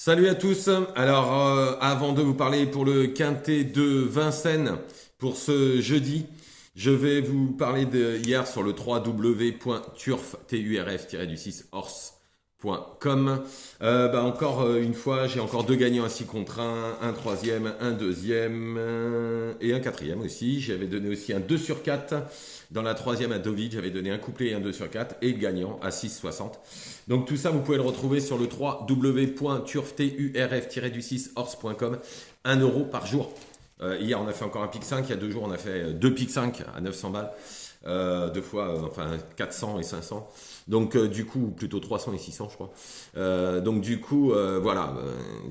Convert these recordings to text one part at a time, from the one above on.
Salut à tous. Alors, avant de vous parler pour le quintet de Vincennes pour ce jeudi, je vais vous parler de hier sur le www.turf-horse.com. Encore une fois, j'ai encore deux gagnants à 6 contre un troisième, un deuxième et un quatrième aussi. J'avais donné aussi un 2 sur 4. Dans la troisième à Dovid, j'avais donné un couplet et un 2 sur 4 et le gagnant à 6,60. Donc tout ça, vous pouvez le retrouver sur le www.turf-horse.com. 1 euro par jour. Hier, on a fait encore un pic 5. Il y a 2 jours, on a fait 2 pic 5 à 900 balles. Deux fois, enfin 400 et 500. Donc du coup, plutôt 300 et 600, je crois. Voilà.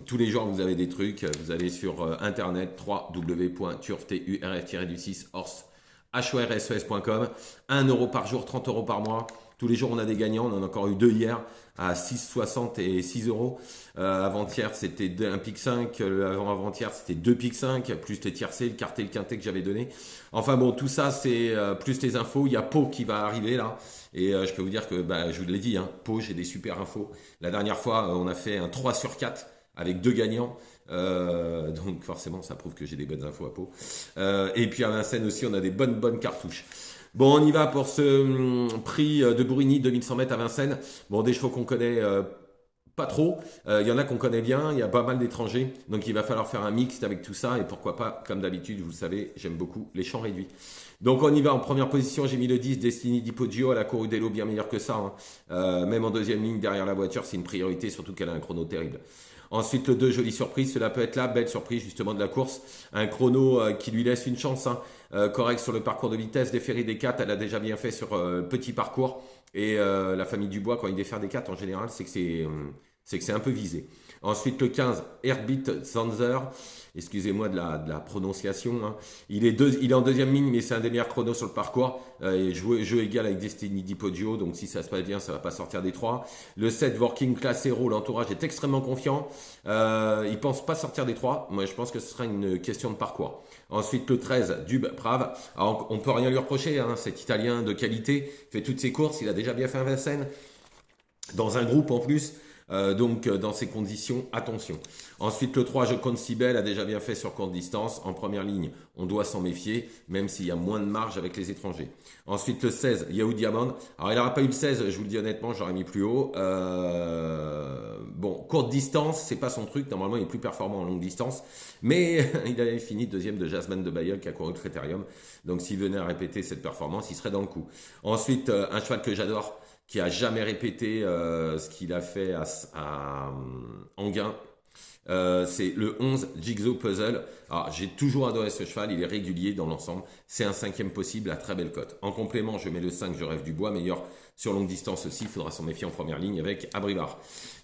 Tous les jours, vous avez des trucs. Vous allez sur internet www.turf-horse.com. HORSES.com, 1 euro par jour, 30 euros par mois. Tous les jours, on a des gagnants. On en a encore eu 2 hier à 6,60 et 6 euros. Avant-hier, c'était un pic 5. Avant-hier, c'était 2 pic 5, plus les tiercés, le quartet, le quintet que j'avais donné. Enfin bon, tout ça, c'est plus les infos. Il y a Pau qui va arriver là. Et je peux vous dire que, je vous l'ai dit, hein, Pau, j'ai des super infos. La dernière fois, on a fait un 3 sur 4 avec 2 gagnants. Donc forcément, ça prouve que j'ai des bonnes infos à Pau. Et puis à Vincennes aussi, on a des bonnes cartouches. Bon, on y va pour ce prix de Bourigny, 2100 mètres à Vincennes. Bon, des chevaux qu'on connaît pas trop. Il y en a qu'on connaît bien, il y a pas mal d'étrangers. Donc il va falloir faire un mix avec tout ça. Et pourquoi pas, comme d'habitude, vous le savez, j'aime beaucoup les champs réduits. Donc on y va en première position, j'ai mis le 10, Destiny Di Poggio, elle a couru des lots bien meilleur que ça. Hein. Même en deuxième ligne, derrière la voiture, c'est une priorité, surtout qu'elle a un chrono terrible. Ensuite, le 2, jolie surprise, cela peut être là, belle surprise justement de la course. Un chrono qui lui laisse une chance, hein, correct sur le parcours de vitesse. Déféré des 4, elle a déjà bien fait sur petit parcours. Et la famille Dubois, quand il défère des 4 en général, c'est que c'est un peu visé. Ensuite, le 15, Herbit Zanzer. Excusez-moi de la prononciation. Hein. Il est en deuxième ligne, mais c'est un des meilleurs chronos sur le parcours. Jeu égal avec Destiny Di Poggio, donc si ça se passe bien, ça va pas sortir des 3. Le 7, Working Class Hero, l'entourage est extrêmement confiant. Il pense pas sortir des 3. Moi, je pense que ce sera une question de parcours. Ensuite, le 13, Dub Prave. Alors, on peut rien lui reprocher, hein, cet Italien de qualité. Il fait toutes ses courses, il a déjà bien fait un Vincennes. Dans un groupe en plus. Dans ces conditions, attention. Ensuite, le 3, je compte Sibel, a déjà bien fait sur courte distance. En première ligne, on doit s'en méfier, même s'il y a moins de marge avec les étrangers. Ensuite, le 16, Yahoo Diamond. Alors, il n'aura pas eu le 16, je vous le dis honnêtement, j'aurais mis plus haut. Courte distance, c'est pas son truc. Normalement, il est plus performant en longue distance. Mais il avait fini deuxième de Jasmine de Bayeul qui a couru le Critérium. Donc, s'il venait à répéter cette performance, il serait dans le coup. Ensuite, un cheval que j'adore, qui a jamais répété ce qu'il a fait à Anguin. C'est le 11 Jigsaw Puzzle. Alors, j'ai toujours adoré ce cheval, il est régulier dans l'ensemble. C'est un 5e possible à très belle cote. En complément, je mets le 5 Je rêve du bois, meilleur sur longue distance aussi. Il faudra s'en méfier en première ligne avec Abrivar.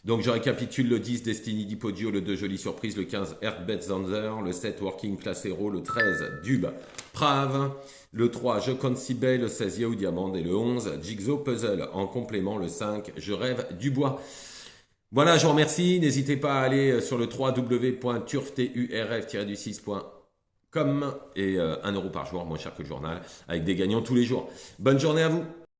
Donc je récapitule: le 10 Destiny Di Poggio, le 2 Jolie Surprise, le 15 Earthbed Zanzer, le 7 Working Class Hero, le 13 Dub Prave, le 3 Je compte Sibel, le 16 Yahoo Diamond et le 11 Jigsaw Puzzle. En complément, le 5 Je rêve du bois. Voilà, je vous remercie. N'hésitez pas à aller sur le www.turf-6.com et 1 euro par jour, moins cher que le journal, avec des gagnants tous les jours. Bonne journée à vous.